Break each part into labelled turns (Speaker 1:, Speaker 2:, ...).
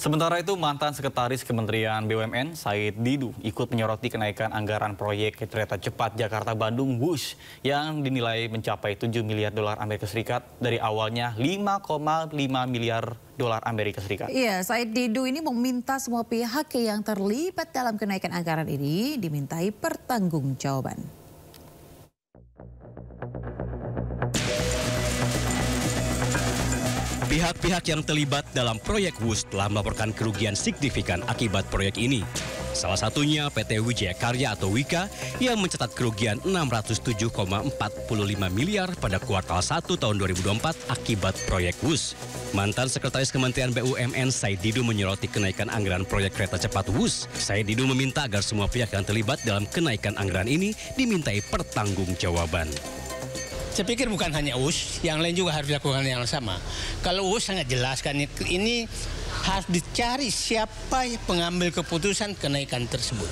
Speaker 1: Sementara itu, mantan Sekretaris Kementerian BUMN, Said Didu, ikut menyoroti kenaikan anggaran proyek kereta cepat Jakarta-Bandung WUS yang dinilai mencapai 7 miliar dolar Amerika Serikat dari awalnya 5,5 miliar dolar Amerika Serikat.
Speaker 2: Iya, Said Didu ini meminta semua pihak yang terlibat dalam kenaikan anggaran ini dimintai pertanggungjawaban.
Speaker 3: Pihak-pihak yang terlibat dalam proyek WUS telah melaporkan kerugian signifikan akibat proyek ini. Salah satunya PT Wijaya Karya atau Wika yang mencatat kerugian 607,45 miliar pada kuartal 1 tahun 2024 akibat proyek WUS. Mantan Sekretaris Kementerian BUMN Said Didu menyoroti kenaikan anggaran proyek kereta cepat WUS. Said Didu meminta agar semua pihak yang terlibat dalam kenaikan anggaran ini dimintai pertanggungjawaban.
Speaker 4: Saya pikir bukan hanya WUS, yang lain juga harus dilakukan yang sama. Kalau WUS sangat jelas kan ini harus dicari siapa pengambil keputusan kenaikan tersebut.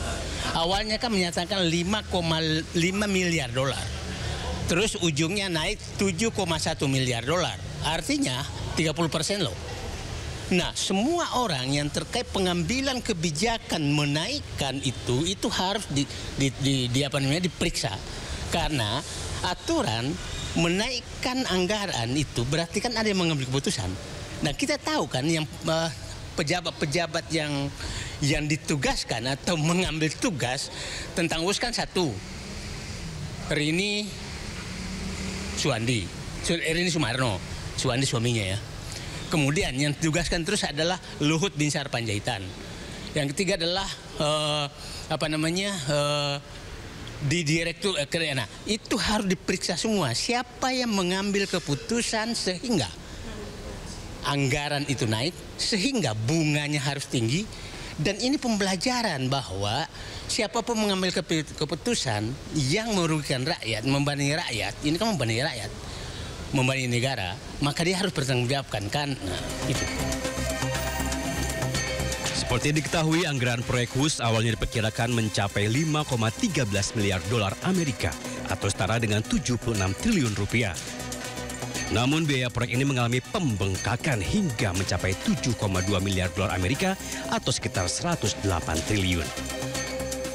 Speaker 4: Awalnya kan menyatakan 5,5 miliar dolar. Terus ujungnya naik 7,1 miliar dolar. Artinya 30% loh. Nah, semua orang yang terkait pengambilan kebijakan menaikkan itu harus diperiksa. Karena aturan menaikkan anggaran itu berarti kan ada yang mengambil keputusan. Nah, kita tahu kan yang pejabat-pejabat yang ditugaskan atau mengambil tugas tentang WUS kan satu. Rini Sumarno, Suwandi suaminya ya. Kemudian yang ditugaskan terus adalah Luhut Binsar Panjaitan. Yang ketiga adalah di direktur nah itu harus diperiksa semua siapa yang mengambil keputusan sehingga anggaran itu naik, sehingga bunganya harus tinggi. Dan ini pembelajaran bahwa siapapun mengambil keputusan yang merugikan rakyat, membebani rakyat, ini kan membebani rakyat, membebani negara, maka dia harus bertanggungjawabkan kan. Nah, itu.
Speaker 3: Seperti diketahui, anggaran proyek WUS awalnya diperkirakan mencapai 5,13 miliar dolar Amerika atau setara dengan 76 triliun rupiah. Namun biaya proyek ini mengalami pembengkakan hingga mencapai 7,2 miliar dolar Amerika atau sekitar 108 triliun.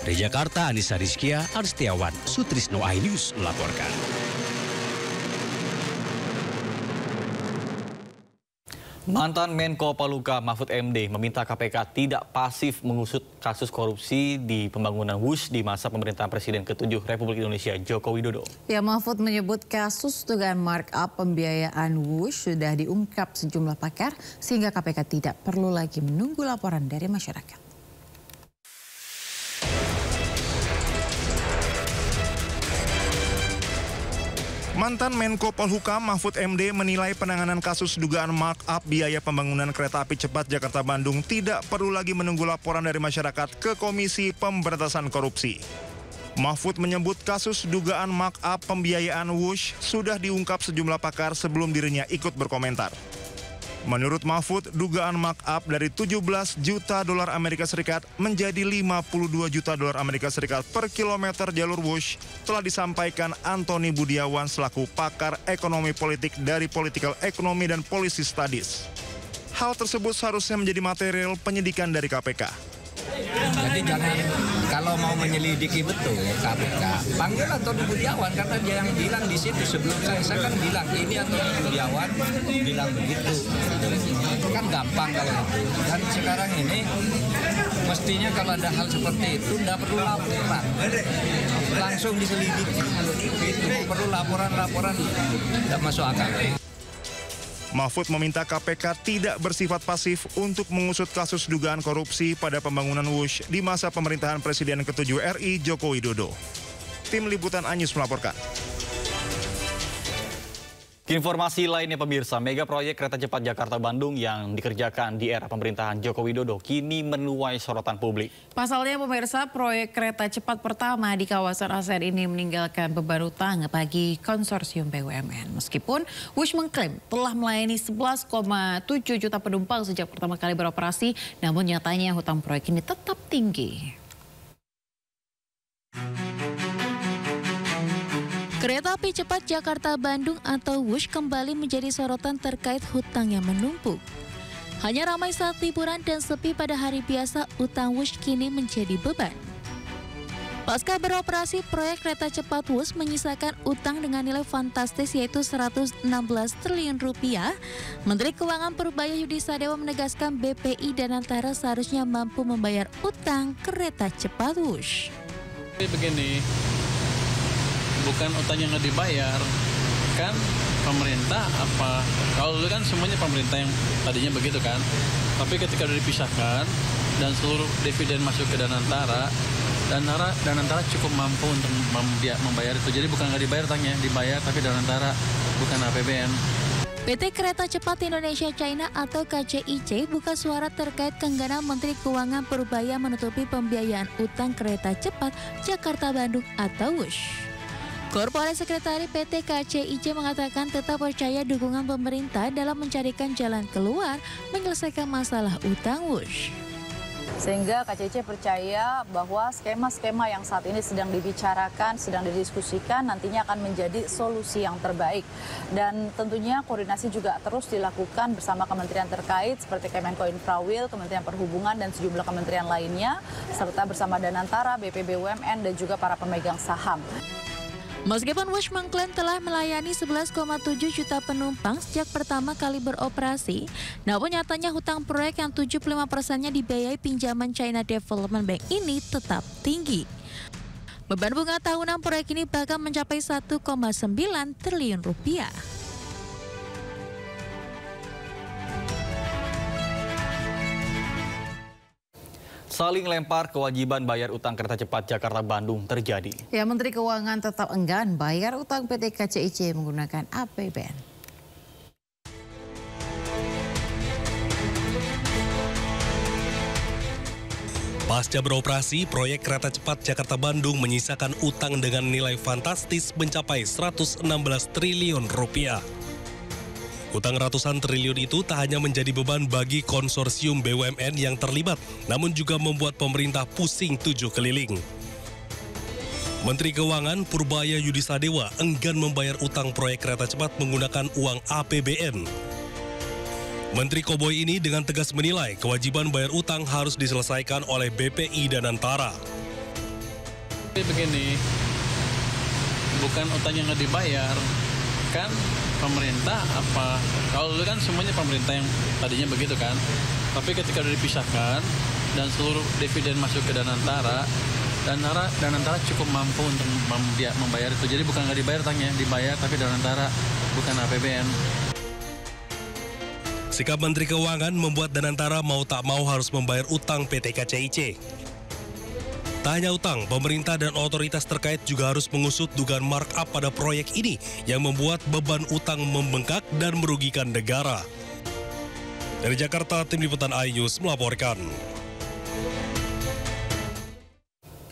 Speaker 3: Dari Jakarta, Anissa Rizkia, Arstiawan, Sutrisno iNews melaporkan.
Speaker 1: Mantan Menko Polhukam Mahfud MD meminta KPK tidak pasif mengusut kasus korupsi di pembangunan WUS di masa pemerintahan Presiden ke-7 Republik Indonesia Joko Widodo.
Speaker 2: Ya, Mahfud menyebut kasus dugaan markup pembiayaan WUS sudah diungkap sejumlah pakar sehingga KPK tidak perlu lagi menunggu laporan dari masyarakat.
Speaker 5: Mantan Menko Polhukam Mahfud MD menilai penanganan kasus dugaan markup biaya pembangunan kereta api cepat Jakarta-Bandung tidak perlu lagi menunggu laporan dari masyarakat ke Komisi Pemberantasan Korupsi. Mahfud menyebut kasus dugaan markup pembiayaan WUS sudah diungkap sejumlah pakar sebelum dirinya ikut berkomentar. Menurut Mahfud, dugaan markup dari 17 juta dolar Amerika Serikat menjadi 52 juta dolar Amerika Serikat per kilometer jalur WUS telah disampaikan Antoni Budiawan selaku pakar ekonomi politik dari Political Economy dan Policy Studies. Hal tersebut seharusnya menjadi material penyidikan dari KPK.
Speaker 6: Jadi jangan, kalau mau menyelidiki betul KPK, panggil Antoni Budiawan karena dia yang bilang di situ sebelum saya kan bilang ini Antoni Budiawan bilang begitu. Kan gampang kalau itu. Dan sekarang ini mestinya kalau ada hal seperti itu tidak perlu laporan, langsung diselidiki. Itu perlu laporan tidak masuk akal.
Speaker 5: Mahfud meminta KPK tidak bersifat pasif untuk mengusut kasus dugaan korupsi pada pembangunan WUS di masa pemerintahan Presiden ke-7 RI Joko Widodo. Tim Liputan iNews melaporkan.
Speaker 1: Informasi lainnya pemirsa, mega proyek kereta cepat Jakarta-Bandung yang dikerjakan di era pemerintahan Joko Widodo kini menuai sorotan publik.
Speaker 2: Pasalnya pemirsa, proyek kereta cepat pertama di kawasan ASEAN ini meninggalkan beban utang bagi konsorsium BUMN. Meskipun WUS mengklaim telah melayani 11,7 juta penumpang sejak pertama kali beroperasi, namun nyatanya hutang proyek ini tetap tinggi.
Speaker 7: Kereta api cepat Jakarta-Bandung atau WUS kembali menjadi sorotan terkait hutang yang menumpuk. Hanya ramai saat liburan dan sepi pada hari biasa, utang Wush kini menjadi beban. Pasca beroperasi, proyek kereta cepat Wush menyisakan utang dengan nilai fantastis yaitu 116 triliun rupiah. Menteri Keuangan Purbaya Yudisadewa menegaskan BPI dan Antara seharusnya mampu membayar utang kereta cepat Wush.
Speaker 8: Begini, bukan utang yang nggak dibayar, kan pemerintah apa? Kalau dulu kan semuanya pemerintah yang tadinya begitu kan, tapi ketika udah dipisahkan dan seluruh dividen masuk ke Danantara, Danantara cukup mampu untuk membayar itu. Jadi bukan nggak dibayar utangnya, dibayar tapi Danantara, bukan APBN.
Speaker 7: PT Kereta Cepat Indonesia China atau KCIC buka suara terkait keengganan Menteri Keuangan Purbaya menutupi pembiayaan utang kereta cepat Jakarta-Bandung atau Wush. Korporat Sekretari PT KCIC mengatakan tetap percaya dukungan pemerintah dalam mencarikan jalan keluar menyelesaikan masalah utang Wush.
Speaker 9: Sehingga KCIC percaya bahwa skema-skema yang saat ini sedang dibicarakan, sedang didiskusikan nantinya akan menjadi solusi yang terbaik. Dan tentunya koordinasi juga terus dilakukan bersama kementerian terkait seperti Kemenko Infrawil, Kementerian Perhubungan dan sejumlah kementerian lainnya, serta bersama Danantara, BP BUMN dan juga para pemegang saham.
Speaker 7: Meskipun Wush mengklaim telah melayani 11,7 juta penumpang sejak pertama kali beroperasi, namun nyatanya hutang proyek yang 75%-nya dibiayai pinjaman China Development Bank ini tetap tinggi. Beban bunga tahunan proyek ini bahkan mencapai 1,9 triliun rupiah.
Speaker 1: Saling lempar kewajiban bayar utang kereta cepat Jakarta-Bandung terjadi.
Speaker 2: Ya, Menteri Keuangan tetap enggan bayar utang PT KCIC menggunakan APBN.
Speaker 3: Pasca beroperasi, proyek kereta cepat Jakarta-Bandung menyisakan utang dengan nilai fantastis mencapai 116 triliun rupiah. Utang ratusan triliun itu tak hanya menjadi beban bagi konsorsium BUMN yang terlibat, namun juga membuat pemerintah pusing 7 keliling. Menteri Keuangan Purbaya Yudisadewa enggan membayar utang proyek kereta cepat menggunakan uang APBN. Menteri Koboi ini dengan tegas menilai kewajiban bayar utang harus diselesaikan oleh BPI dan Antara.
Speaker 8: Begini, bukan utang yang nggak dibayar, kan pemerintah apa? Kalau dulu kan semuanya pemerintah yang tadinya begitu kan, tapi ketika udah dipisahkan dan seluruh dividen masuk ke Danantara, Danantara cukup mampu untuk membayar itu. Jadi bukan nggak dibayar utangnya, dibayar tapi Danantara, bukan APBN.
Speaker 3: Sikap Menteri Keuangan membuat Danantara mau tak mau harus membayar utang PT KCIC. Tak hanya utang, pemerintah dan otoritas terkait juga harus mengusut dugaan markup pada proyek ini yang membuat beban utang membengkak dan merugikan negara. Dari Jakarta, Tim Liputan iNews melaporkan.